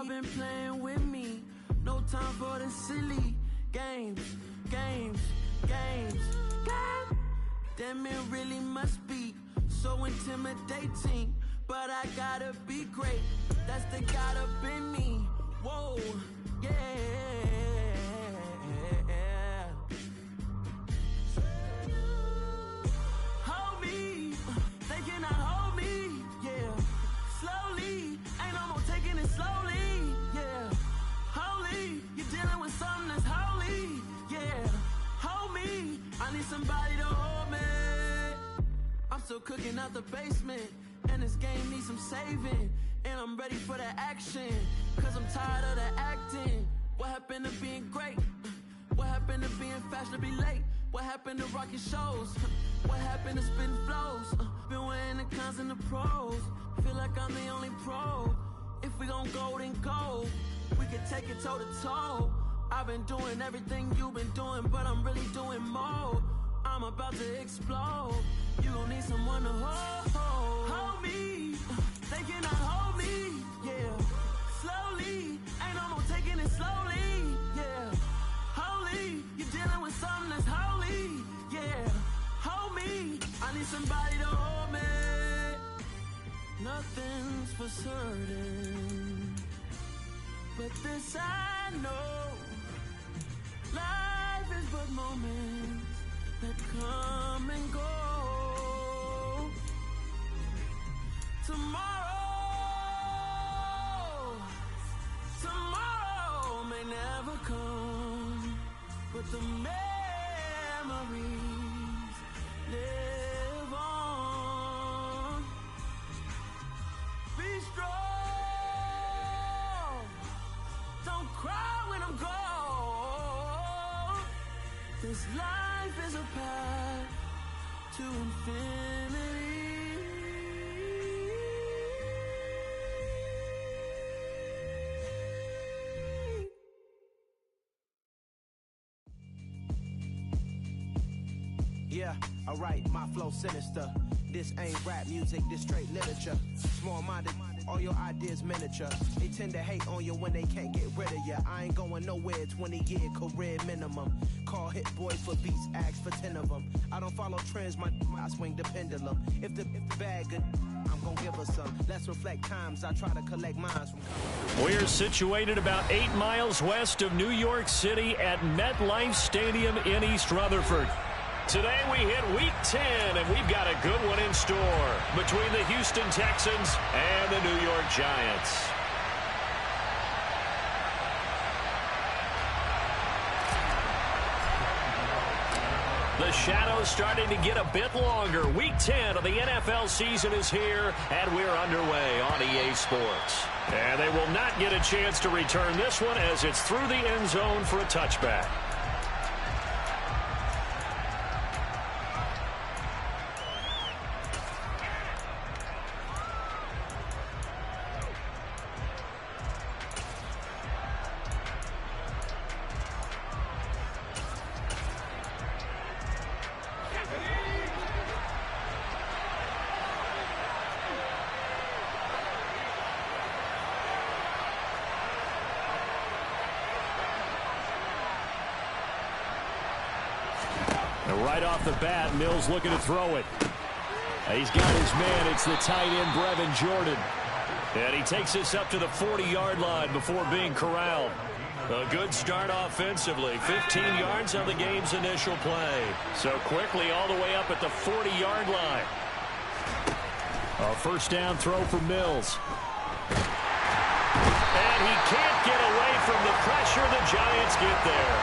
I've been playing with me. No time for the silly games. Damn, it really must be so intimidating. But I gotta be great. That's the God up in me. Whoa, yeah. Hold me, they cannot hold me, yeah. Slowly, ain't no more taking it slowly, yeah. Holy, you're dealing with something that's holy, yeah. Hold me, I need somebody to hold me. I'm still cooking out the basement, and this game needs some saving. And I'm ready for the action, cause I'm tired of the acting. What happened to being great? What happened to being fashionably late? What happened to rocking shows? What happened to spitting flows? Been weighing the cons and the pros. Feel like I'm the only pro. If we gon' go, then go. We can take it toe to toe. I've been doing everything you've been doing, but I'm really doing more. I'm about to explode. You gon' need someone to hold. Hold me. They cannot hold me. Yeah. Slowly. Ain't no more taking it slowly. Yeah. Holy. You're dealing with something that's holy. Yeah. Hold me. I need somebody to hold me. Nothing's for certain, but this I know. Life is but moments that come and go. Tomorrow may never come, but the memories live on. Be strong, don't cry when I'm gone. This life is a path to infinity. Yeah, alright, my flow sinister. This ain't rap music, this straight literature. Small-minded, all your ideas miniature. They tend to hate on you when they can't get rid of you. I ain't going nowhere, 20-year career minimum. Call hit boys for beats, ask for 10 of them. I don't follow trends, I swing the pendulum. If the bag good, I'm gonna give her some. Let's reflect times, I try to collect mines from. We're situated about 8 miles west of New York City at MetLife Stadium in East Rutherford. Today we hit Week 10, and we've got a good one in store between the Houston Texans and the New York Giants. The shadow's starting to get a bit longer. Week 10 of the NFL season is here, and we're underway on EA Sports. And they will not get a chance to return this one as it's through the end zone for a touchback. Right off the bat, Mills looking to throw it. He's got his man. It's the tight end, Brevin Jordan. And he takes this up to the 40-yard line before being corralled. A good start offensively. 15 yards on the game's initial play. So quickly all the way up at the 40-yard line. A first down throw for Mills. And he can't get away from the pressure. The Giants get there.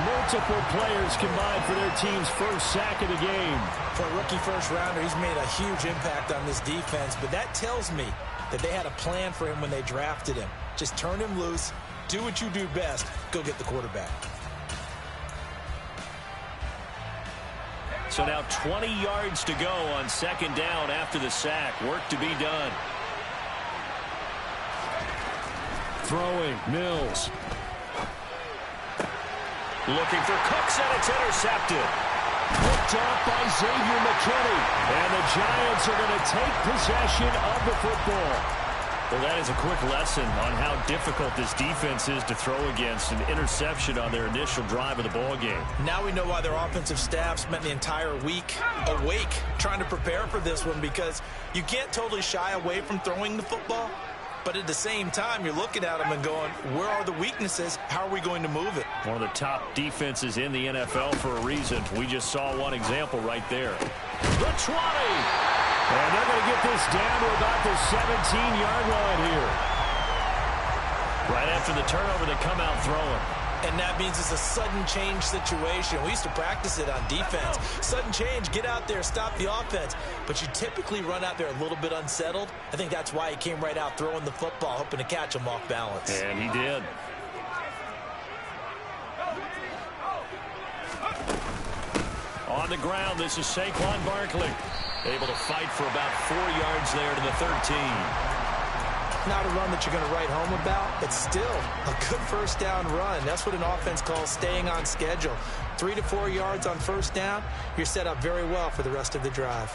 Multiple players combined for their team's first sack of the game. For a rookie first-rounder, he's made a huge impact on this defense, but that tells me that they had a plan for him when they drafted him. Just turn him loose, do what you do best, go get the quarterback. So now 20 yards to go on second down after the sack. Work to be done. Throwing, Mills. Looking for Cooks, and it's intercepted. Picked off by Xavier McKinney. And the Giants are going to take possession of the football. Well, that is a quick lesson on how difficult this defense is to throw against. An interception on their initial drive of the ball game. Now we know why their offensive staff spent the entire week awake trying to prepare for this one, because you can't totally shy away from throwing the football, but at the same time, you're looking at them and going, where are the weaknesses? How are we going to move it? One of the top defenses in the NFL for a reason. We just saw one example right there. The 20. And they're going to get this down to about the 17-yard line here. Right after the turnover, they come out throwing. And that means it's a sudden change situation. We used to practice it on defense. Sudden change, get out there, stop the offense. But you typically run out there a little bit unsettled. I think that's why he came right out throwing the football, hoping to catch him off balance. And he did. On the ground, this is Saquon Barkley. Able to fight for about 4 yards there to the 13. Not a run that you're going to write home about, but still a good first down run. That's what an offense calls staying on schedule. 3 to 4 yards on first down, you're set up very well for the rest of the drive.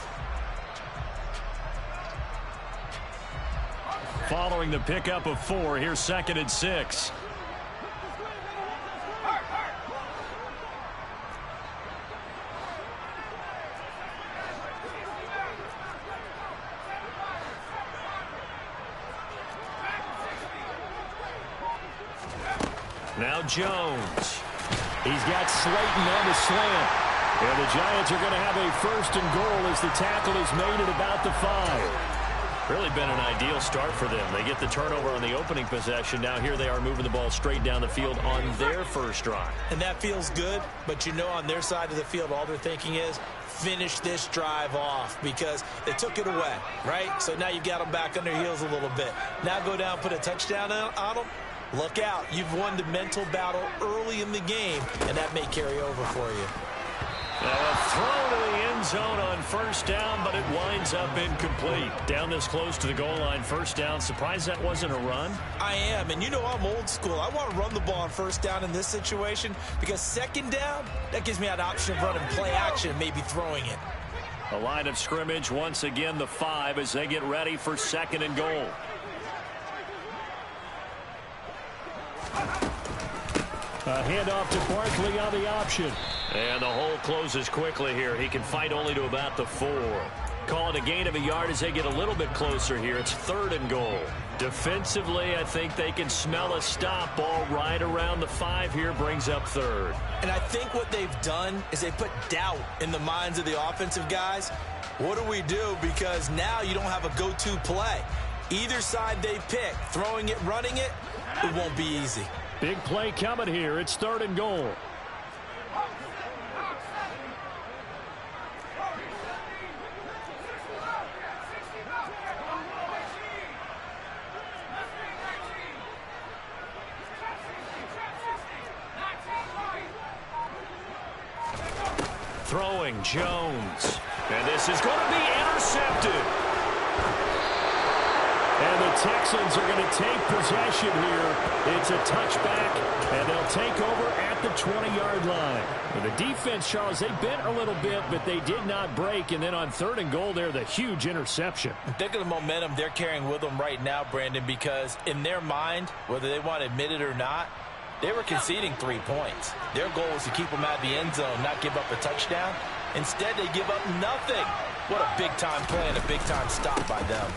Following the pickup of 4, here's 2nd and 6. Now Jones. He's got Slayton on the slant. And the Giants are going to have a 1st and goal as the tackle is made at about the 5. Really been an ideal start for them. They get the turnover on the opening possession. Now here they are moving the ball straight down the field on their first drive. And that feels good, but you know on their side of the field all they're thinking is finish this drive off, because they took it away, right? So now you got them back on their heels a little bit. Now go down, put a touchdown on them. Look out. You've won the mental battle early in the game, and that may carry over for you. Now a throw to the end zone on first down, but it winds up incomplete. Down this close to the goal line, first down. Surprised that wasn't a run? I am, and you know I'm old school. I want to run the ball on first down in this situation, because second down, that gives me an option of running play action and maybe throwing it. The line of scrimmage, once again the 5 as they get ready for 2nd and goal. A handoff to Barkley on the option. And the hole closes quickly here. He can fight only to about the 4. Call it a gain of a yard as they get a little bit closer here. It's 3rd and goal. Defensively, I think they can smell a stop. Ball right around the 5 here, brings up 3rd. And I think what they've done is they put doubt in the minds of the offensive guys. What do we do? Because now you don't have a go-to play. Either side they pick, throwing it, running it, it won't be easy. Big play coming here. It's 3rd and goal. Throwing Jones. And this is going to be intercepted. And the Texans are going to take possession here. It's a touchback, and they'll take over at the 20-yard line. And the defense, Charles, they bent a little bit, but they did not break. And then on 3rd and goal there, the huge interception. Think of the momentum they're carrying with them right now, Brandon, because in their mind, whether they want to admit it or not, they were conceding 3 points. Their goal was to keep them out of the end zone, not give up a touchdown. Instead, they give up nothing. What a big-time play and a big-time stop by them.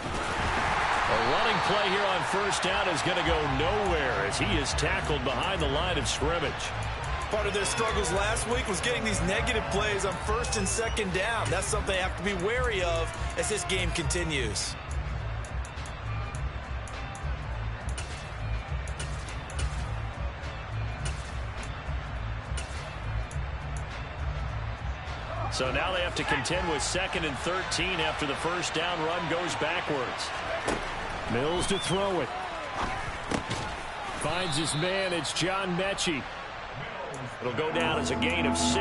A running play here on first down is going to go nowhere as he is tackled behind the line of scrimmage. Part of their struggles last week was getting these negative plays on 1st and 2nd down. That's something they have to be wary of as this game continues. So now they have to contend with 2nd and 13 after the first down run goes backwards. Mills to throw it. Finds his man. It's John Mechie. It'll go down as a gain of 6.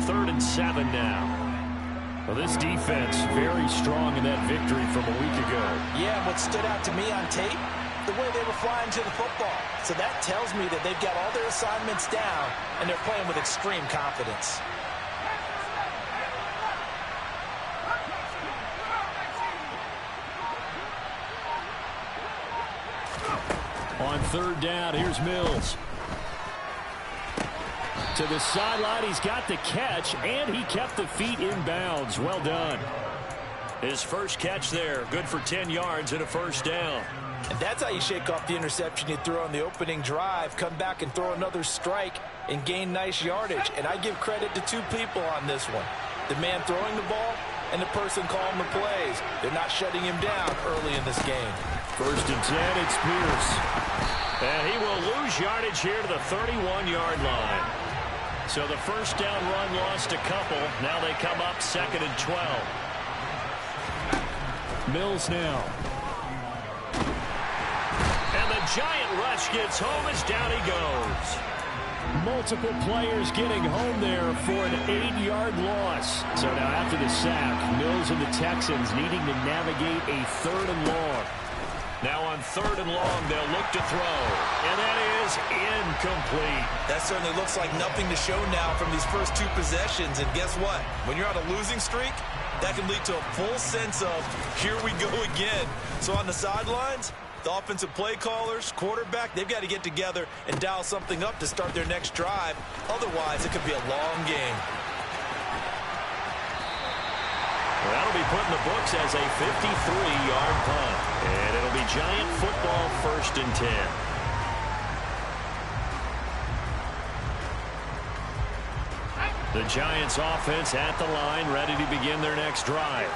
3rd and 7 now. Well, this defense very strong in that victory from a week ago. Yeah, what stood out to me on tape, the way they were flying to the football. So that tells me that they've got all their assignments down, and they're playing with extreme confidence. On third down, here's Mills. To the sideline, he's got the catch, and he kept the feet in bounds. Well done. His first catch there, good for 10 yards and a first down. And that's how you shake off the interception you threw on the opening drive, come back and throw another strike and gain nice yardage. And I give credit to two people on this one. The man throwing the ball and the person calling the plays. They're not shutting him down early in this game. First and 10, it's Pierce. And he will lose yardage here to the 31-yard line. So the first down run lost a couple. Now they come up 2nd and 12. Mills now. And the giant rush gets home as down he goes. Multiple players getting home there for an 8-yard loss. So now after the sack, Mills and the Texans needing to navigate a 3rd and long. Now on 3rd and long, they'll look to throw. And that is incomplete. That certainly looks like nothing to show now from these first two possessions. And guess what? When you're on a losing streak, that can lead to a full sense of, here we go again. So on the sidelines, the offensive play callers, quarterback, they've got to get together and dial something up to start their next drive. Otherwise, it could be a long game. Well, that'll be put in the books as a 53-yard punt. And it'll be Giant football 1st and 10. The Giants offense at the line, ready to begin their next drive.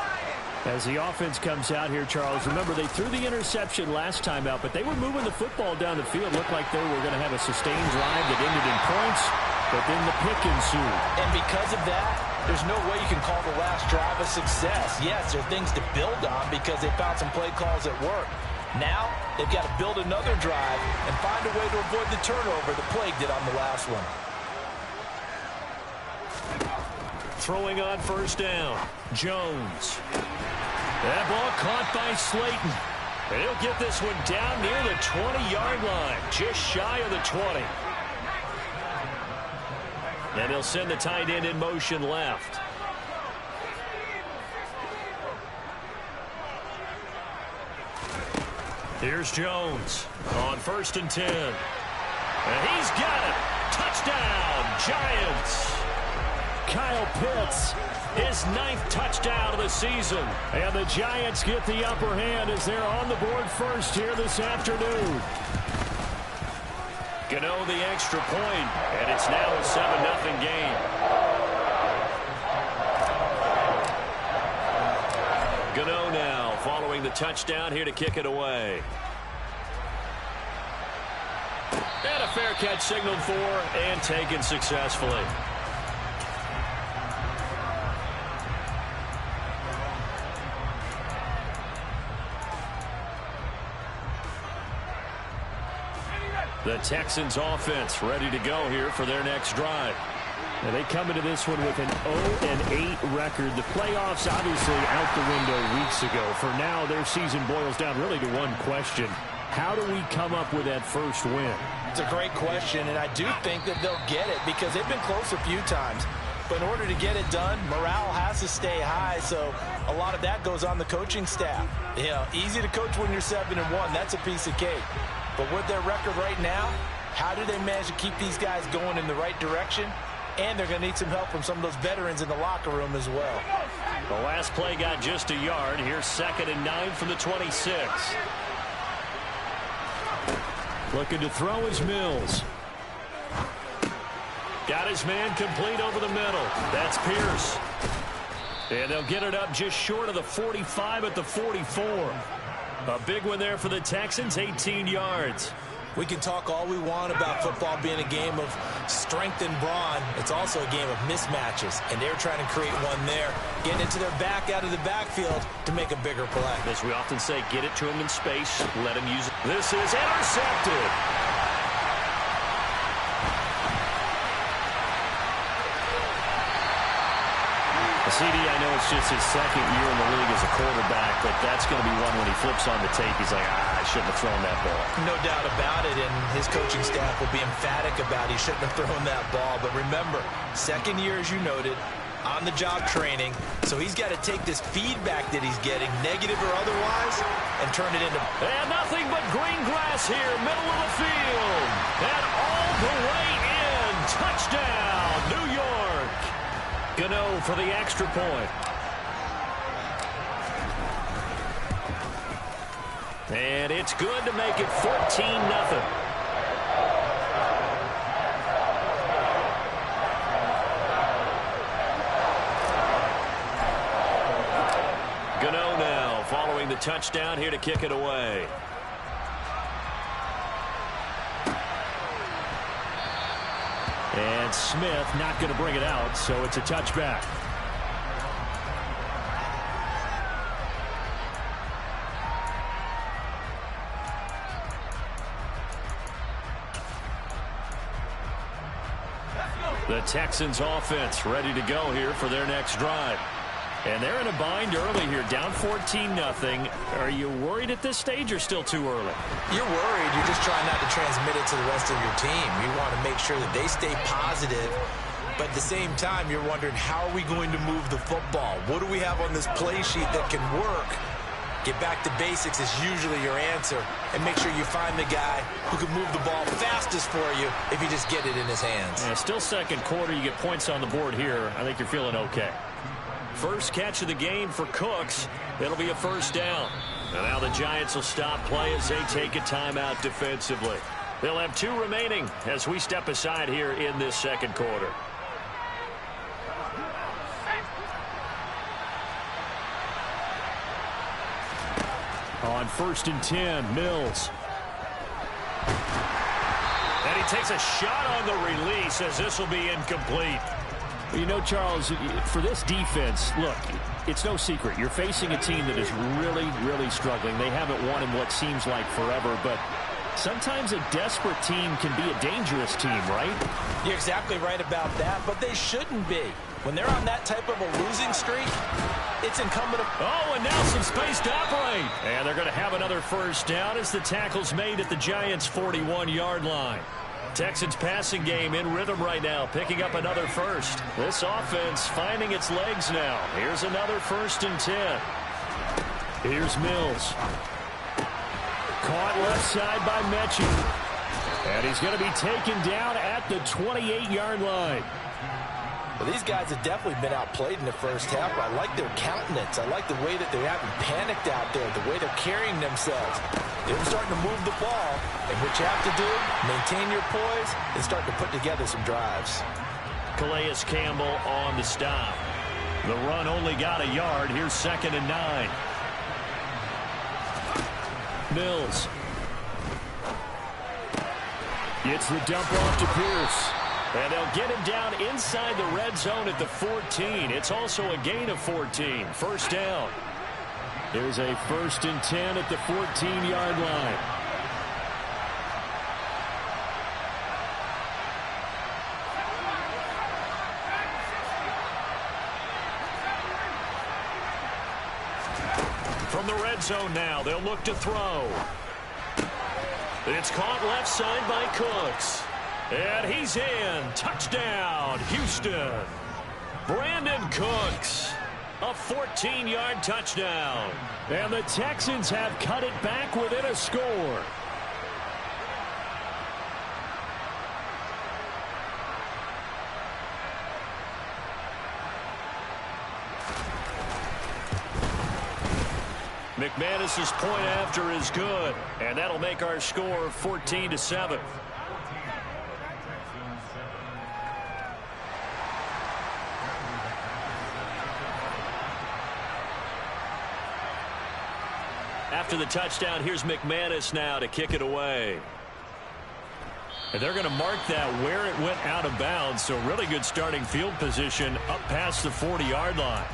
As the offense comes out here, Charles, remember they threw the interception last time out, but they were moving the football down the field. Looked like they were going to have a sustained drive that ended in points, but then the pick ensued. And because of that, there's no way you can call the last drive a success. Yes, there are things to build on because they found some play calls at work. Now, they've got to build another drive and find a way to avoid the turnover the plague did on the last one. Throwing on first down, Jones. That ball caught by Slayton. And he'll get this one down near the 20-yard line, just shy of the 20. And he'll send the tight end in motion left. Here's Jones on 1st and 10. And he's got it. Touchdown, Giants. Kyle Pitts, his 9th touchdown of the season. And the Giants get the upper hand as they're on the board first here this afternoon. Gano the extra point, and it's now a 7-0 game. Gano now following the touchdown here to kick it away. And a fair catch signaled for and taken successfully. The Texans offense ready to go here for their next drive. And they come into this one with an 0-8 record. The playoffs obviously out the window weeks ago. For now, their season boils down really to one question. How do we come up with that first win? It's a great question, and I do think that they'll get it because they've been close a few times. But in order to get it done, morale has to stay high, so a lot of that goes on the coaching staff. You know, easy to coach when you're 7-1. That's a piece of cake. But with their record right now, how do they manage to keep these guys going in the right direction? And they're going to need some help from some of those veterans in the locker room as well. The last play got just a yard. Here's 2nd and 9 from the 26. Looking to throw is Mills. Got his man complete over the middle. That's Pierce. And they'll get it up just short of the 45 at the 44. A big one there for the Texans, 18 yards. We can talk all we want about football being a game of strength and brawn. It's also a game of mismatches, and they're trying to create one there, getting it to their back out of the backfield to make a bigger play. As we often say, get it to him in space, let him use it. This is intercepted. CD, I know it's just his 2nd year in the league as a quarterback, but that's going to be one when he flips on the tape. He's like, I shouldn't have thrown that ball. No doubt about it, and his coaching staff will be emphatic about he shouldn't have thrown that ball. But remember, 2nd year, as you noted, on-the-job training, so he's got to take this feedback that he's getting, negative or otherwise, and turn it into... And nothing but green grass here, middle of the field. And all the way in. Touchdown, New York. Gano for the extra point. And it's good to make it 14-0. Gano now following the touchdown here to kick it away. And Smith not going to bring it out, so it's a touchback. The Texans offense ready to go here for their next drive. And they're in a bind early here, down 14-0. Are you worried at this stage or still too early? You're worried. You're just trying not to transmit it to the rest of your team. You want to make sure that they stay positive. But at the same time, you're wondering, how are we going to move the football? What do we have on this play sheet that can work? Get back to basics is usually your answer. And make sure you find the guy who can move the ball fastest for you if you just get it in his hands. Yeah, still second quarter. You get points on the board here. I think you're feeling okay. First catch of the game for Cooks. It'll be a first down. And now the Giants will stop play as they take a timeout defensively. They'll have 2 remaining as we step aside here in this second quarter. On 1st and 10, Mills. And he takes a shot on the release as this will be incomplete. You know, Charles, for this defense, look, it's no secret. You're facing a team that is really, really struggling. They haven't won in what seems like forever, but sometimes a desperate team can be a dangerous team, right? You're exactly right about that, but they shouldn't be. When they're on that type of a losing streak, it's incumbent of... Oh, and now some space to operate. And they're going to have another first down as the tackle's made at the Giants' 41-yard line. Texans passing game in rhythm right now, picking up another first. This offense finding its legs now. Here's another 1st and 10. Here's Mills. Caught left side by Mechie. And he's going to be taken down at the 28-yard line. Well, these guys have definitely been outplayed in the first half. I like their countenance. I like the way that they haven't panicked out there, the way they're carrying themselves. They're starting to move the ball, and what you have to do, maintain your poise and start to put together some drives. Calais Campbell on the stop. The run only got a yard. Here's 2nd and 9. Mills. Gets the dump off to Pierce. And they'll get him down inside the red zone at the 14. It's also a gain of 14. First down. There's a 1st and 10 at the 14-yard line. From the red zone now, they'll look to throw. It's caught left side by Cooks. And he's in. Touchdown, Houston. Brandon Cooks. A 14-yard touchdown. And the Texans have cut it back within a score. McManus's point after is good. And that'll make our score 14-7. After the touchdown, here's McManus now to kick it away. And they're going to mark that where it went out of bounds, so really good starting field position up past the 40-yard line.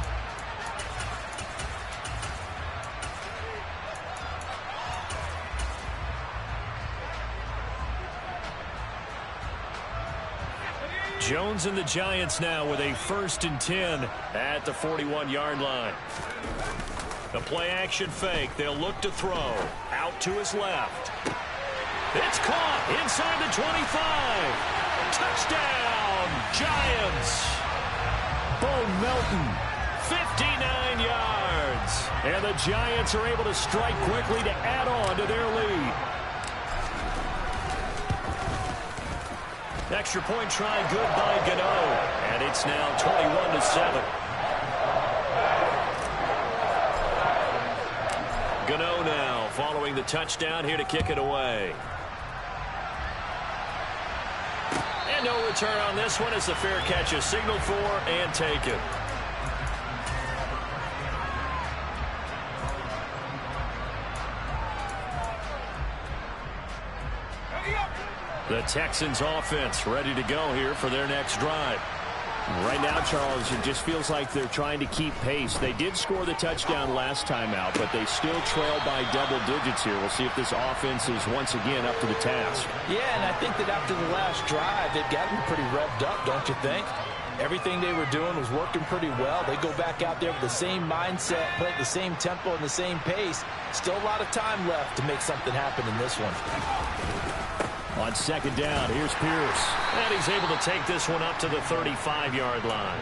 Jones and the Giants now with a 1st and 10 at the 41-yard line. The play-action fake. They'll look to throw. Out to his left. It's caught inside the 25. Touchdown, Giants. Bone Melton. 59 yards. And the Giants are able to strike quickly to add on to their lead. Extra point try good by Gano. And it's now 21-7. Gano now following the touchdown here to kick it away. And no return on this one as the fair catch is signaled for and taken. The Texans offense ready to go here for their next drive. Right now, Charles, it just feels like they're trying to keep pace. They did score the touchdown last time out, but they still trail by double digits here. We'll see if this offense is once again up to the task. Yeah, and I think that after the last drive, they've got to be pretty revved up, don't you think? Everything they were doing was working pretty well. They go back out there with the same mindset, play at the same tempo and the same pace. Still a lot of time left to make something happen in this one. On second down, here's Pierce. And he's able to take this one up to the 35-yard line.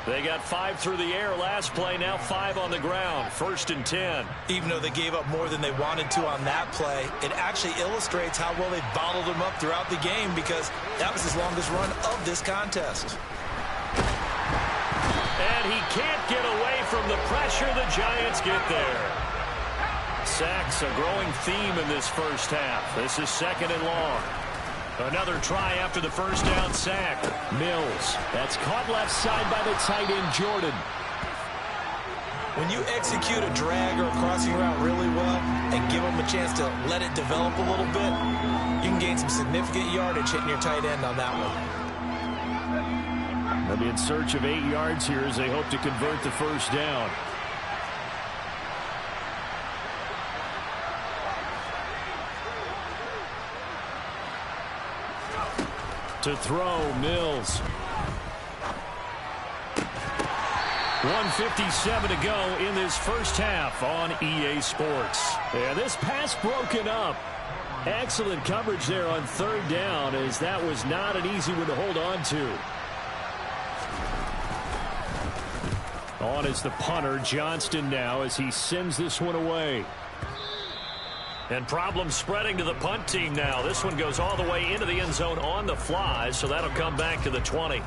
They got 5 through the air last play, now 5 on the ground. 1st and 10. Even though they gave up more than they wanted to on that play, it actually illustrates how well they bottled them up throughout the game because that was his longest run of this contest. And he can't get away from the pressure. The Giants get there. Sacks a growing theme in this first half. This is 2nd and long. Another try after the first down sack. Mills. That's caught left side by the tight end, Jordan. When you execute a drag or a crossing route really well and give them a chance to let it develop a little bit, you can gain some significant yardage hitting your tight end on that one. They'll be in search of 8 yards here as they hope to convert the first down. To throw, Mills. 1:57 to go in this first half on EA Sports. Yeah, this pass broken up. Excellent coverage there on 3rd down as that was not an easy one to hold on to. On is the punter, Johnston now as he sends this one away. And problems spreading to the punt team now. This one goes all the way into the end zone on the fly, so that'll come back to the 20.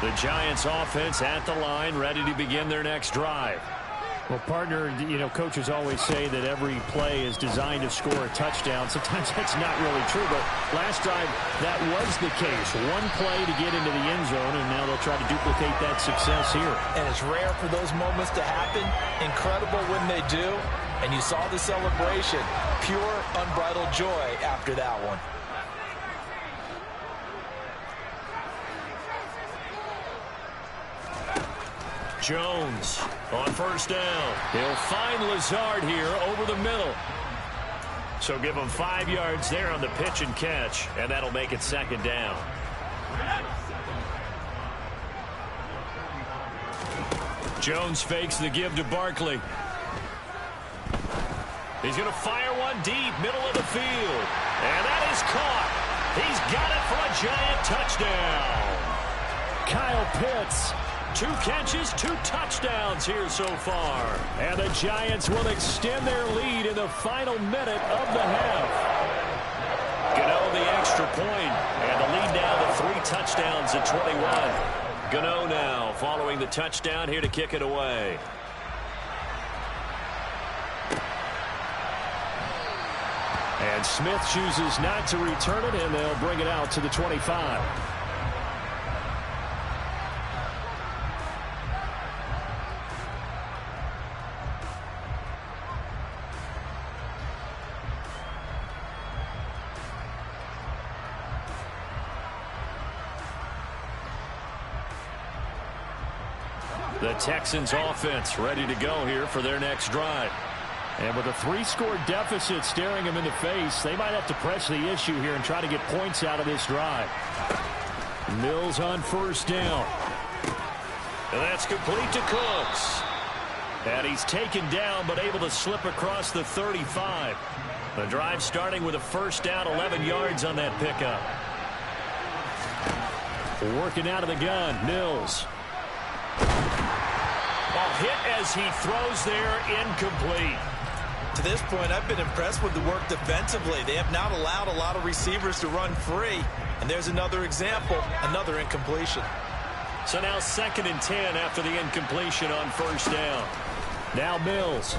The Giants offense at the line, ready to begin their next drive. Well, partner, you know, coaches always say that every play is designed to score a touchdown. Sometimes that's not really true, but last drive, that was the case. One play to get into the end zone, and now they'll try to duplicate that success here. And it's rare for those moments to happen. Incredible when they do. And you saw the celebration. Pure, unbridled joy after that one. Jones on first down. He'll find Lazard here over the middle. So give him 5 yards there on the pitch and catch, and that'll make it 2nd down. Jones fakes the give to Barkley. He's going to fire one deep, middle of the field. And that is caught. He's got it for a Giant touchdown. Kyle Pitts. 2 catches, 2 touchdowns here so far. And the Giants will extend their lead in the final minute of the half. Gano the extra point, and the lead now to 3 touchdowns at 21. Gano now following the touchdown here to kick it away. And Smith chooses not to return it, and they'll bring it out to the 25. The Texans offense ready to go here for their next drive. And with a 3-score deficit staring them in the face, they might have to press the issue here and try to get points out of this drive. Mills on first down. And that's complete to Cooks. And he's taken down but able to slip across the 35. The drive starting with a first down, 11 yards on that pickup. Working out of the gun, Mills. Ball hit as he throws there, incomplete. To this point, I've been impressed with the work defensively. They have not allowed a lot of receivers to run free. And there's another example, another incompletion. So now 2nd and 10 after the incompletion on 1st down. Now Mills.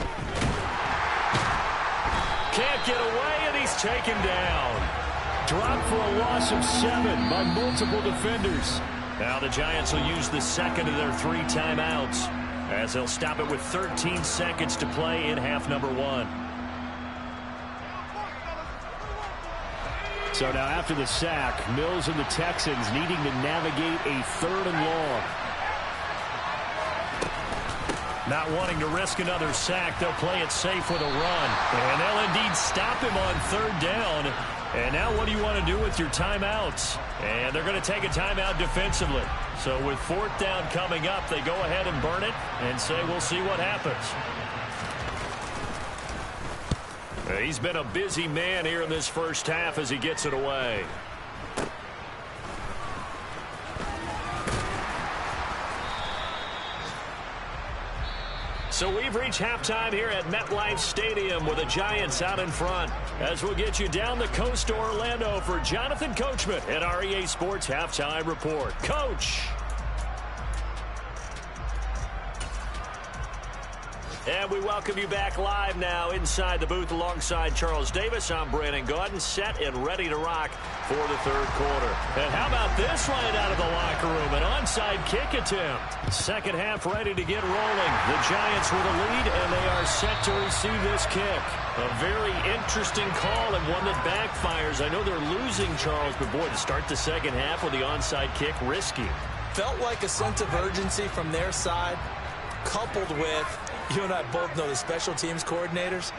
Can't get away, and he's taken down. Dropped for a loss of 7 by multiple defenders. Now the Giants will use the 2nd of their 3 timeouts, as they'll stop it with 13 seconds to play in half number 1. So now after the sack, Mills and the Texans needing to navigate a 3rd and long. Not wanting to risk another sack, they'll play it safe with a run. And they'll indeed stop him on 3rd down. And now what do you want to do with your timeouts? And they're going to take a timeout defensively. So with 4th down coming up, they go ahead and burn it and say we'll see what happens. He's been a busy man here in this first half as he gets it away. So we've reached halftime here at MetLife Stadium with the Giants out in front. As we'll get you down the coast to Orlando for Jonathan Coachman at our EA Sports Halftime Report. Coach. And we welcome you back live now inside the booth alongside Charles Davis. I'm Brandon Gaudin, set and ready to rock for the 3rd quarter. And how about this right out of the locker room? An onside kick attempt. 2nd half ready to get rolling. The Giants with a lead, and they are set to receive this kick. A very interesting call and one that backfires. I know they're losing, Charles, but boy, to start the 2nd half with the onside kick, risky. Felt like a sense of urgency from their side, coupled with, you and I both know the special teams coordinators,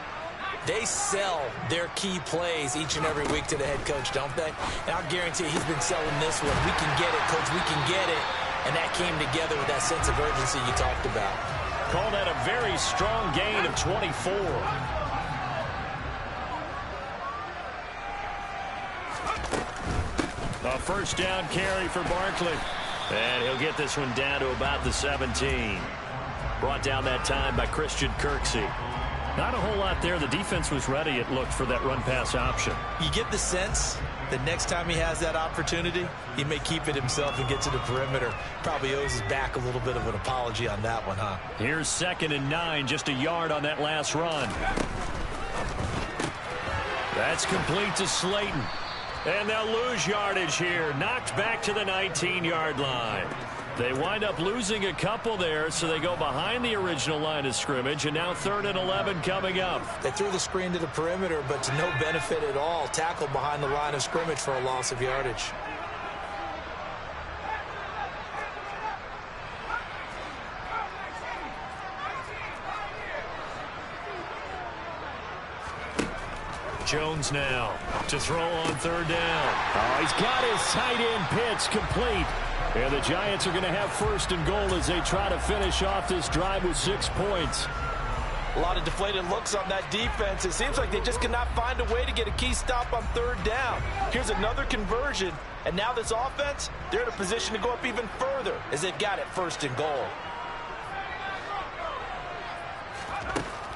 they sell their key plays each and every week to the head coach, don't they? And I'll guarantee he's been selling this one. We can get it, coach, we can get it. And that came together with that sense of urgency you talked about. Call that a very strong gain of 24. A 1st down carry for Barkley. And he'll get this one down to about the 17. Brought down that time by Christian Kirksey. Not a whole lot there. The defense was ready, it looked, for that run-pass option. You get the sense that next time he has that opportunity, he may keep it himself and get to the perimeter. Probably owes his back a little bit of an apology on that one, huh? Here's 2nd and 9, just a yard on that last run. That's complete to Slayton. And they'll lose yardage here. Knocked back to the 19-yard line. They wind up losing a couple there, so they go behind the original line of scrimmage, and now 3rd and 11 coming up. They threw the screen to the perimeter, but to no benefit at all. Tackled behind the line of scrimmage for a loss of yardage. Jones now to throw on 3rd down. Oh, he's got his tight end pitch complete. And the Giants are going to have 1st and goal as they try to finish off this drive with 6 points. A lot of deflated looks on that defense. It seems like they just cannot find a way to get a key stop on 3rd down. Here's another conversion. And now this offense, they're in a position to go up even further as they've got it 1st and goal.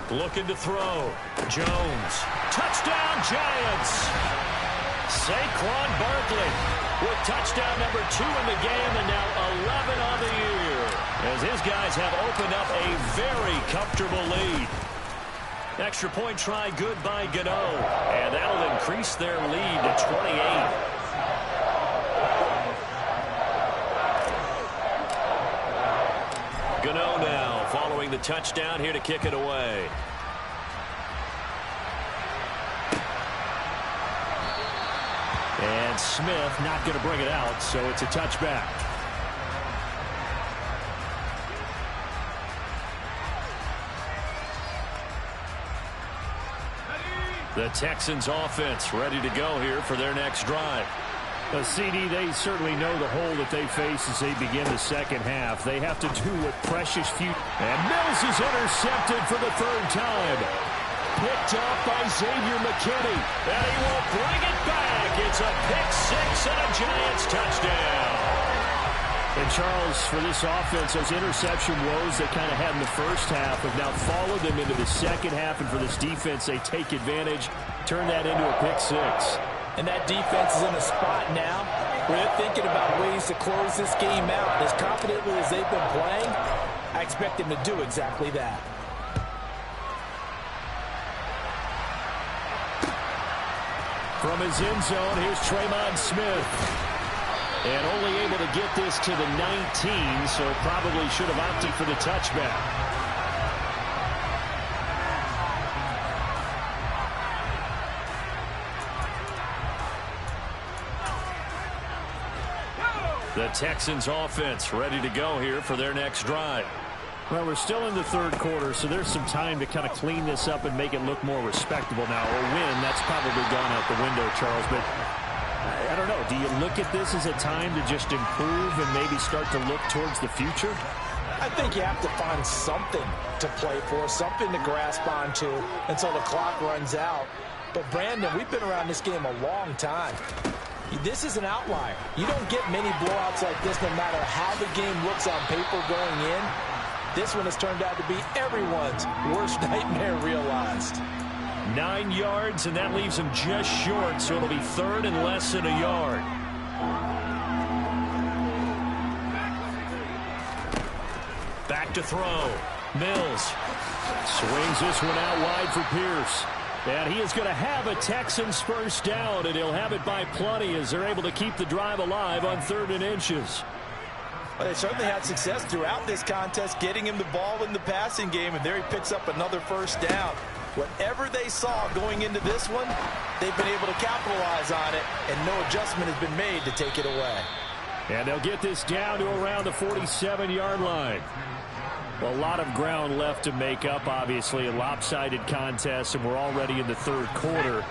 Looking to throw. Jones. Touchdown, Giants. Saquon Barkley with touchdown number 2 in the game, and now 11 on the year, as his guys have opened up a very comfortable lead. Extra point try good by Gano, and that'll increase their lead to 28. Gano now following the touchdown here to kick it away. And Smith not going to bring it out, so it's a touchback. The Texans offense ready to go here for their next drive. CD, they certainly know the hole that they face as they begin the 2nd half. They have to do what precious few. And Mills is intercepted for the 3rd time. Picked off by Xavier McKinney. And he will bring it back. It's a pick 6 and a Giants touchdown. And Charles, for this offense, those interception woes they kind of had in the first half have now followed them into the second half. And for this defense, they take advantage, turn that into a pick six. And that defense is in a spot now where they're thinking about ways to close this game out. As confidently as they've been playing, I expect them to do exactly that. From his end zone, here's Tremon Smith. And only able to get this to the 19, so probably should have opted for the touchback. The Texans offense ready to go here for their next drive. Well, we're still in the third quarter, so there's some time to kind of clean this up and make it look more respectable now. A win, that's probably gone out the window, Charles. But I don't know. Do you look at this as a time to just improve and maybe start to look towards the future? I think you have to find something to play for, something to grasp onto until the clock runs out. But, Brandon, we've been around this game a long time. This is an outlier. You don't get many blowouts like this no matter how the game looks on paper going in. This one has turned out to be everyone's worst nightmare realized. 9 yards, and that leaves him just short, so it'll be third and less than a yard. Back to throw. Mills swings this one out wide for Pierce. And he is going to have a Texans first down, and he'll have it by plenty as they're able to keep the drive alive on 3rd and inches. Well, they certainly had success throughout this contest, getting him the ball in the passing game, and there he picks up another first down. Whatever they saw going into this one, they've been able to capitalize on it, and no adjustment has been made to take it away. And they'll get this down to around the 47-yard line. Well, a lot of ground left to make up, obviously, a lopsided contest, and we're already in the third quarter.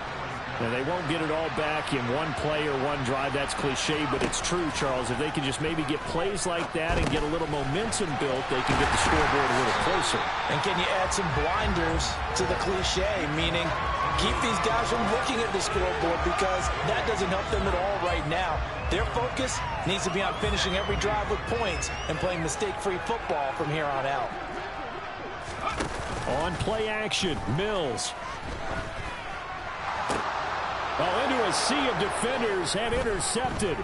And they won't get it all back in one play or one drive. That's cliche, but it's true, Charles. If they can just maybe get plays like that and get a little momentum built, they can get the scoreboard a little closer. And can you add some blinders to the cliche, meaning keep these guys from looking at the scoreboard because that doesn't help them at all right now. Their focus needs to be on finishing every drive with points and playing mistake-free football from here on out. On play action, Mills. Well, into a sea of defenders and intercepted.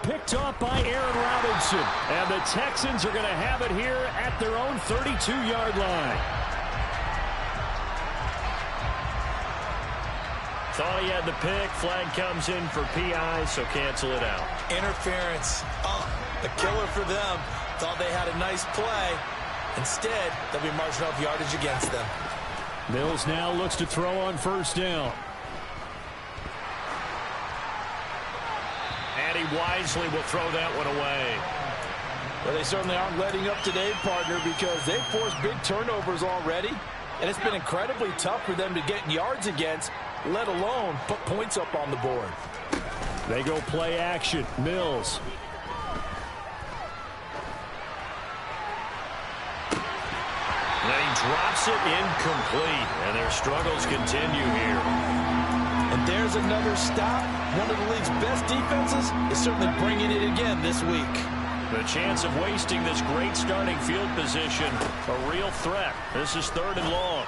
Picked off by Aaron Robinson. And the Texans are going to have it here at their own 32-yard line. Thought he had the pick. Flag comes in for PI, so cancel it out. Interference. Oh, a killer for them. Thought they had a nice play. Instead, they'll be marching off yardage against them. Mills now looks to throw on first down. And he wisely will throw that one away. Well, they certainly aren't letting up today, partner, because they've forced big turnovers already. And it's been incredibly tough for them to get yards against, let alone put points up on the board. They go play action. Mills. And he drops it incomplete. And their struggles continue here. And there's another stop. One of the league's best defenses is certainly bringing it again this week. The chance of wasting this great starting field position, a real threat. This is 3rd and long.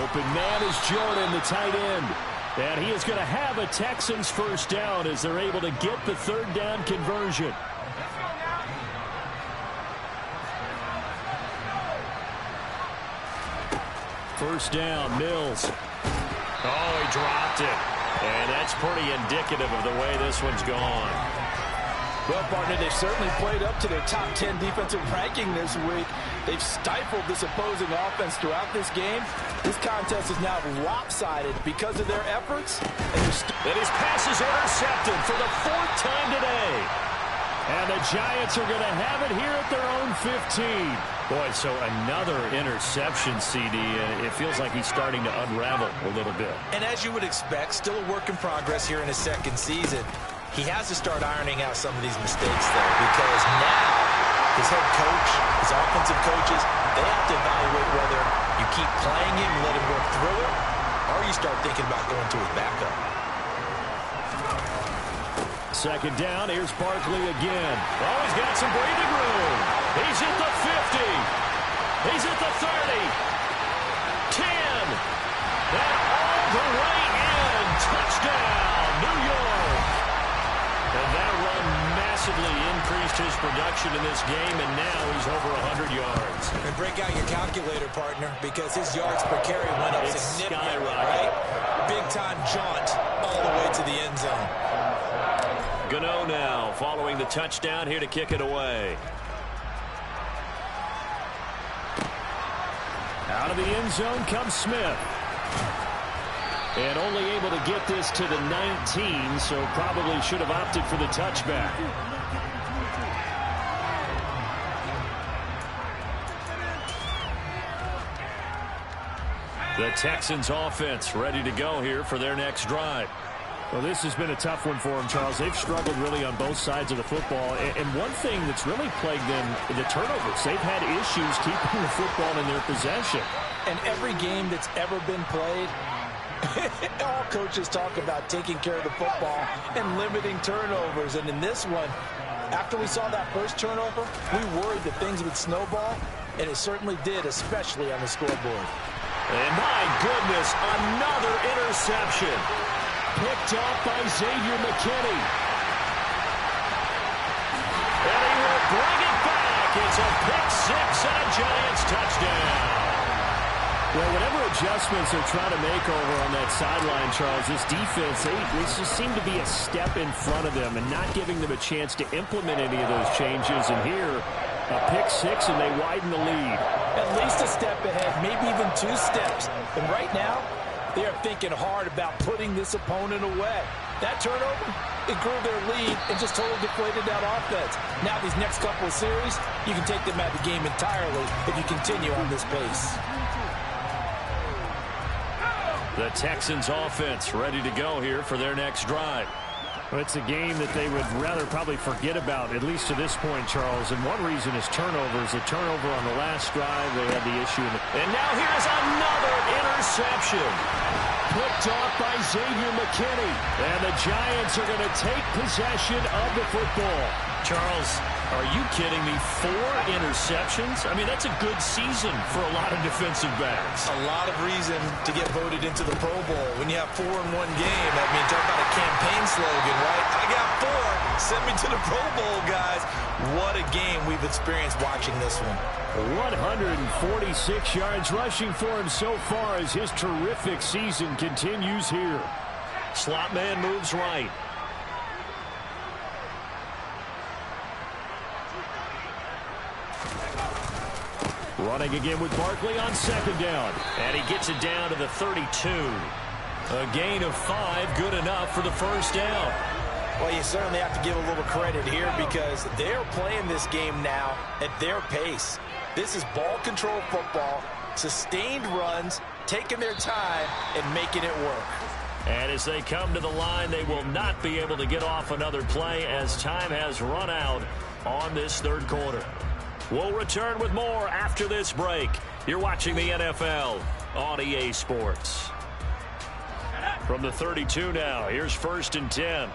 Open man is Jordan, the tight end. And he is going to have a Texans first down as they're able to get the 3rd down conversion. First down, Mills. Oh, he dropped it. And that's pretty indicative of the way this one's gone. Well, partner, they've certainly played up to their top 10 defensive ranking this week. They've stifled this opposing offense throughout this game. This contest is now lopsided because of their efforts. And his pass is intercepted for the 4th time today. And the Giants are going to have it here at their own 15. Boy, so another interception, CD. And it feels like he's starting to unravel a little bit. And as you would expect, still a work in progress here in his 2nd season. He has to start ironing out some of these mistakes, though, because now his head coach, his offensive coaches, they have to evaluate whether you keep playing him and let him work through it, or you start thinking about going to his backup. second down. Here's Barkley again. Oh, he's got some breathing room. He's at the 50. He's at the 30. 10. And all the way in. Touchdown, New York. And that run massively increased his production in this game, and now he's over 100 yards. And break out your calculator, partner, because his yards per carry went up significantly, right? Big-time jaunt all the way to the end zone. Gano now following the touchdown here to kick it away. Out of the end zone comes Smith. And only able to get this to the 19, so probably should have opted for the touchback. The Texans offense ready to go here for their next drive. Well, this has been a tough one for them, Charles. They've struggled really on both sides of the football. And one thing that's really plagued them, the turnovers. They've had issues keeping the football in their possession. And every game that's ever been played, all coaches talk about taking care of the football and limiting turnovers. And in this one, after we saw that first turnover, we worried that things would snowball, and it certainly did, especially on the scoreboard. And my goodness, another interception. Picked up by Xavier McKinney. And he will bring it back. It's a pick six and a Giants touchdown. Well, whatever adjustments they're trying to make over on that sideline, Charles, this defense, they just seem to be a step in front of them and not giving them a chance to implement any of those changes. And here, a pick six, and they widen the lead. At least a step ahead, maybe even 2 steps. And right now, they are thinking hard about putting this opponent away. That turnover, it grew their lead and just totally deflated that offense. Now these next couple of series, you can take them out of the game entirely if you continue on this pace. The Texans offense ready to go here for their next drive. Well, it's a game that they would rather probably forget about, at least to this point, Charles. And one reason is turnovers. The turnover on the last drive, they had the issue. And now here's another interception. Picked off by Xavier McKinney. And the Giants are going to take possession of the football. Charles, are you kidding me? 4 interceptions? I mean, that's a good season for a lot of defensive backs. A lot of reason to get voted into the Pro Bowl. When you have 4 in one game, I mean, talk about a campaign slogan, right? I got 4. Send me to the Pro Bowl, guys. What a game we've experienced watching this one. 146 yards rushing for him so far as his terrific season continues here. Slot man moves right. Running again with Barkley on second down. And he gets it down to the 32. A gain of 5, good enough for the first down. Well, you certainly have to give a little credit here because they're playing this game now at their pace. This is ball control football, sustained runs, taking their time and making it work. And as they come to the line, they will not be able to get off another play as time has run out on this third quarter. We'll return with more after this break. You're watching the NFL on EA Sports. From the 32 now, here's 1st and 10.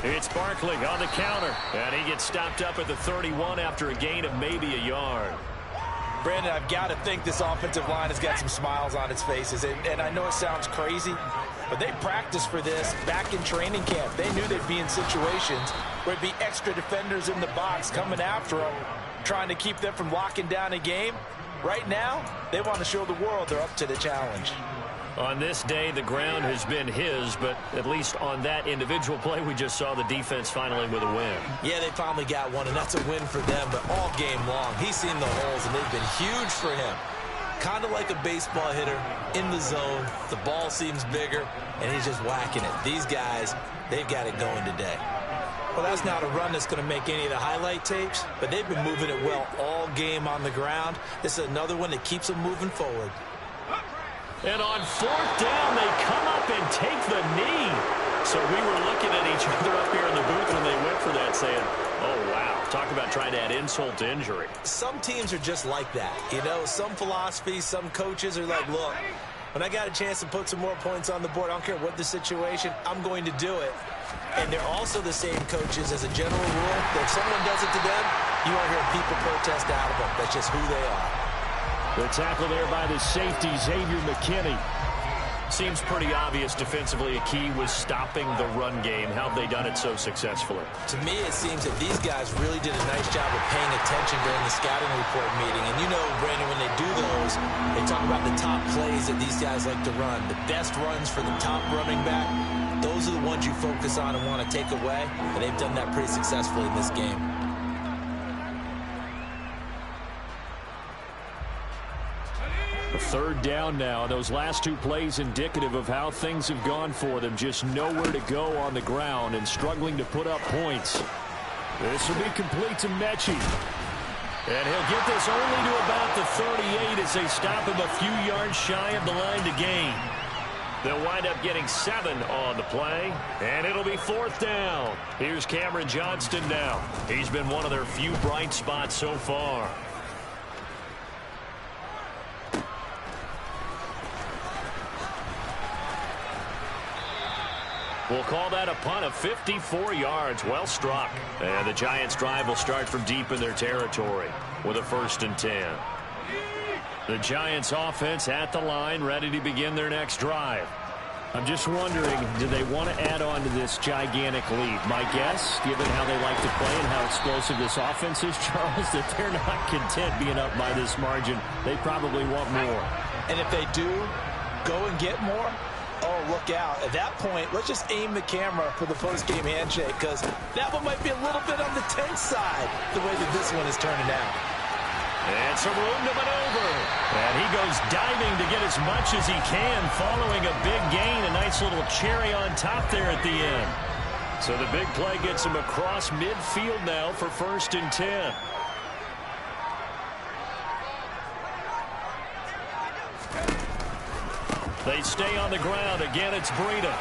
It's Barkley on the counter, and he gets stopped up at the 31 after a gain of maybe a yard. Brandon, I've got to think this offensive line has got some smiles on its faces. And I know it sounds crazy, but they practiced for this back in training camp. They knew they'd be in situations where it'd be extra defenders in the box coming after them, trying to keep them from locking down a game. Right now, they want to show the world they're up to the challenge. On this day, the ground has been his, but at least on that individual play, we just saw the defense finally with a win. Yeah, they finally got one, and that's a win for them, but all game long, he's seen the holes, and they've been huge for him. Kind of like a baseball hitter in the zone. The ball seems bigger, and he's just whacking it. These guys, they've got it going today. Well, that's not a run that's going to make any of the highlight tapes, but they've been moving it well all game on the ground. This is another one that keeps them moving forward. And on 4th down, they come up and take the knee. So we were looking at each other up here in the booth when they went for that, saying, oh, wow. Talk about trying might add insult to injury. Some teams are just like that. You know, some philosophies, some coaches are like, look, when I got a chance to put some more points on the board, I don't care what the situation, I'm going to do it. And they're also the same coaches as a general rule that if someone does it to them, you won't hear people protest out of them. That's just who they are. The tackle there by the safety, Xavier McKinney. Seems pretty obvious defensively a key was stopping the run game. How have they done it so successfully? To me, it seems that these guys really did a nice job of paying attention during the scouting report meeting. And you know, Brandon, when they do those, they talk about the top plays that these guys like to run. The best runs for the top running back, those are the ones you focus on and want to take away. And they've done that pretty successfully in this game. Third down now. Those last two plays indicative of how things have gone for them. Just nowhere to go on the ground and struggling to put up points. This will be complete to Mechie. And he'll get this only to about the 38 as they stop him a few yards shy of the line to gain. They'll wind up getting 7 on the play, and it'll be 4th down. Here's Cameron Johnston now. He's been one of their few bright spots so far. We'll call that a punt of 54 yards. Well struck. And the Giants' drive will start from deep in their territory with a 1st and 10. The Giants' offense at the line, ready to begin their next drive. I'm just wondering, do they want to add on to this gigantic lead? My guess, given how they like to play and how explosive this offense is, Charles, that they're not content being up by this margin. They probably want more. And if they do go and get more, oh, look out. At that point, let's just aim the camera for the post-game handshake, because that one might be a little bit on the tense side, the way that this one is turning out. And some room to maneuver. And he goes diving to get as much as he can, following a big gain. A nice little cherry on top there at the end. So the big play gets him across midfield now for 1st and 10. They stay on the ground. Again, it's Breida.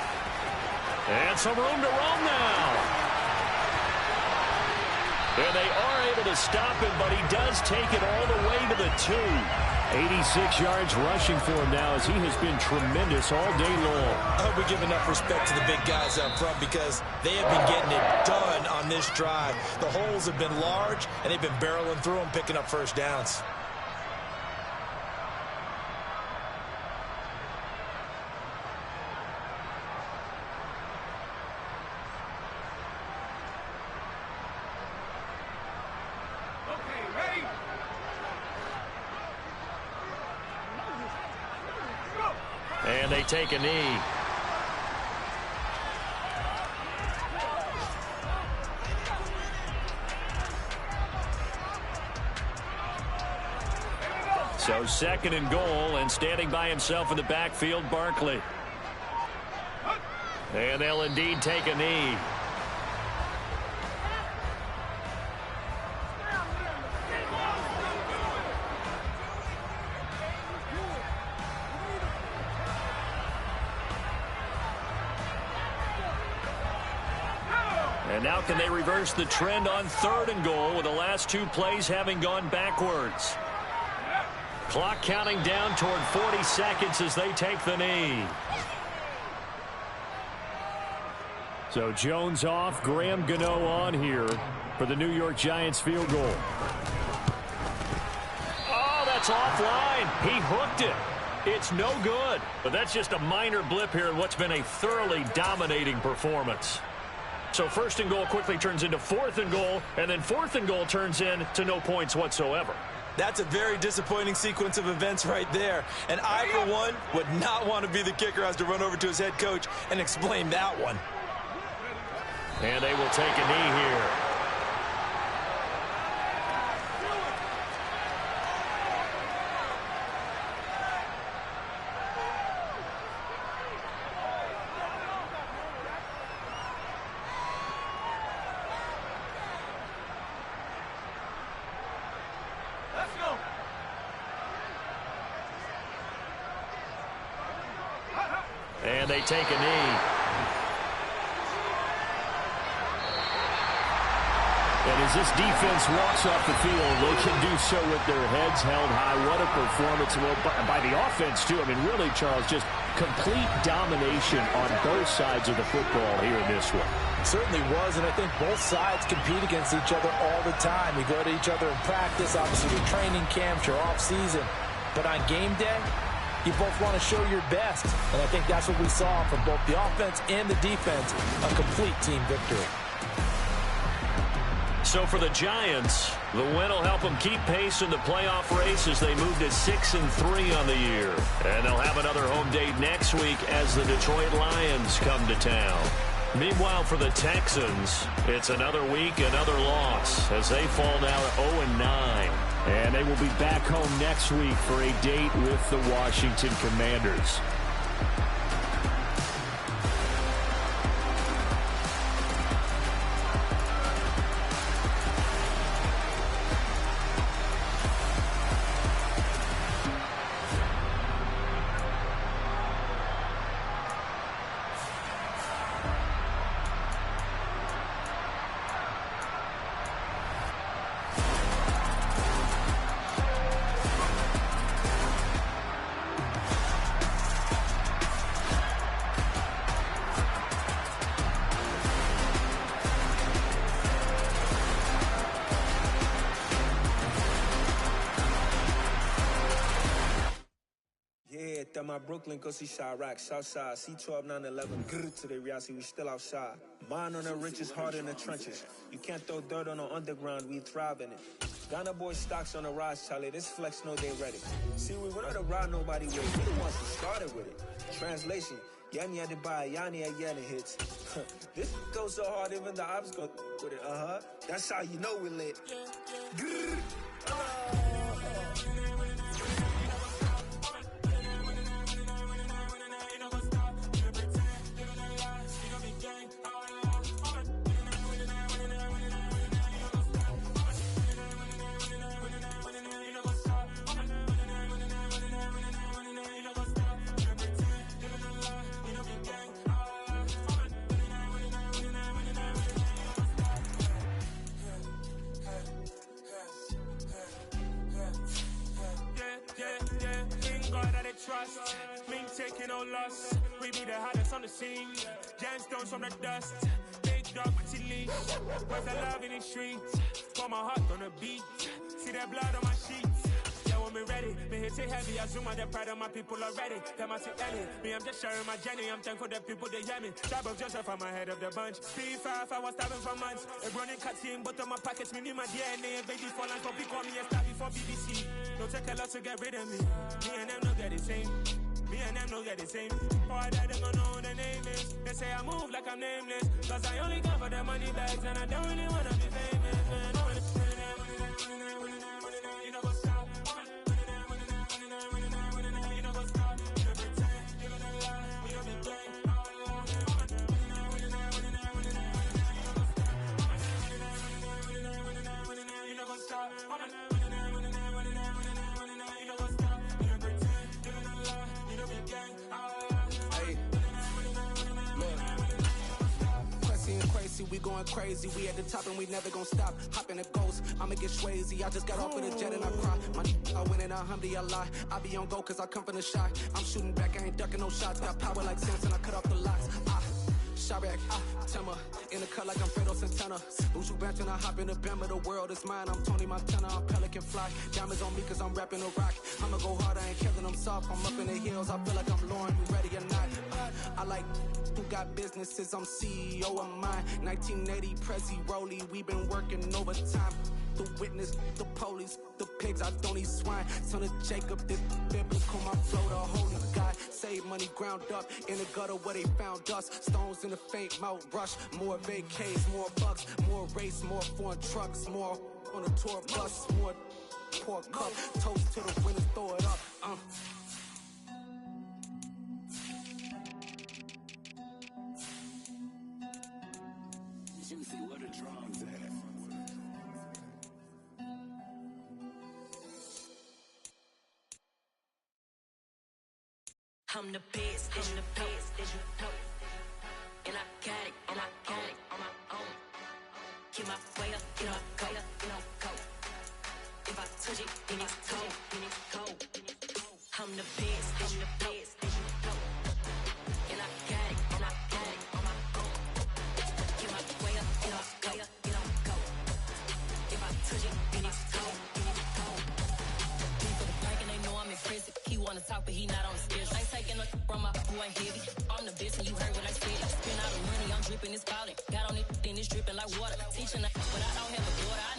And some room to roam now. And they are able to stop him, but he does take it all the way to the 2. 86 yards rushing for him now as he has been tremendous all day long. I hope we give enough respect to the big guys up front because they have been getting it done on this drive. The holes have been large, and they've been barreling through them, picking up 1st downs. And they take a knee. So 2nd and goal, and standing by himself in the backfield, Barkley. And they'll indeed take a knee. And now can they reverse the trend on 3rd and goal with the last 2 plays having gone backwards? Clock counting down toward 40 seconds as they take the knee. So Jones off, Graham Gano on here for the New York Giants field goal. Oh, that's offline. He hooked it. It's no good. But that's just a minor blip here in what's been a thoroughly dominating performance. So 1st and goal quickly turns into 4th and goal, and then 4th and goal turns into no points whatsoever. That's a very disappointing sequence of events right there. And I, for one, would not want to be the kicker who has to run over to his head coach and explain that one. And they will take a knee here. And they take a knee. And as this defense walks off the field, they can do so with their heads held high. What a performance by the offense, too. I mean, really, Charles, just complete domination on both sides of the football here in this one. It certainly was, and I think both sides compete against each other all the time. You go to each other in practice, obviously your training camps, your off-season. But on game day, you both want to show your best. And I think that's what we saw from both the offense and the defense, a complete team victory. So for the Giants, the win will help them keep pace in the playoff race as they move to 6-3 on the year. And they'll have another home date next week as the Detroit Lions come to town. Meanwhile, for the Texans, it's another week, another loss as they fall now to 0-9. And they will be back home next week for a date with the Washington Commanders. My Brooklyn, go see Chirac, Southside, C12, 911, grrr to the reality, we still outside. Mine on the richest, heart in the trenches. You can't throw dirt on the underground, we thrive in it. Ghana boys stocks on the rise, Charlie, this flex know they ready. See, we went on to ride nobody with it, we the ones who started with it. Translation, Yanni had to buy, Yanni had Yanni hits. This goes so hard, even the ops go with it, That's how you know we lit. Grrr. Trust, me taking no loss. We be the hottest on the scene. Gemstones from the dust. Big dog with your leash. Where's the love in the streets? Put my heart on the beat. See that blood on my sheets. Yeah, when me ready, me hit it heavy. I zoom out the pride of my people already. Them I see Ellie. Me, I'm just sharing my journey. I'm thankful that people they hear me. Tribe of Joseph, I'm ahead of the bunch. P5, I was starving for months. A running cutscene, but on my pockets, me need my DNA. Baby for lunch, but call me a star before BBC. Don't take a lot to get rid of me. Me and them don't get the same. Me and them don't get the same. Boy, that them don't know who the name is. They say I move like I'm nameless. Cause I only come for the money bags and I don't really wanna be famous, man. You know what's up? You know what's up? You don't pretend, you don't lie, we don't be gang. You know what's up? We going crazy, we at the top and we never gonna stop. Hopping a ghost, I'ma get swayzy. I just got off of the jet and I cry. I win in a Humvee, I lie. I be on go cause I come from the shot. I'm shooting back, I ain't ducking no shots. Got power like Samson, I cut off the locks. Chirac, Timmer, in the cut like I'm Fredo Santana. Buju Banton, I hop in the Bama, the world is mine. I'm Tony Montana, I'm Pelican Fly. Diamonds on me cause I'm rapping a rock. I'ma go hard, I ain't killing them soft. I'm up in the hills, I feel like I'm Lauren, you ready or not? I like who got businesses, I'm CEO of mine. 1980 Prezi Rolly, we been working overtime. The witness, the police, the pigs, I don't eat swine. Son of Jacob, this biblical, my flow, the holy God. Save money ground up in the gutter where they found us. Stones in the faint mouth rush. More vacays, more bucks, more race, more foreign trucks, more on a tour bus, more pour cup. Toast to the winners, throw it up. Juicy, where the drums at? I'm the best, I'm the best, as you know. And I got it on my own. Keep Get my way up, get up, go, go. If I touch it, then it's cold, I'm the best, and I got it, on my own. Get my way up, get up, go. If I touch it, then it's cold, People drinking, they know I'm impressive. He wanna talk, but he not on the schedule. I ain't taking a from my boy heavy. I'm the best, and you heard what I said. Spend all the money, I'm dripping, it's falling. Got on it, then it's dripping like water. Teaching, but I don't have a daughter.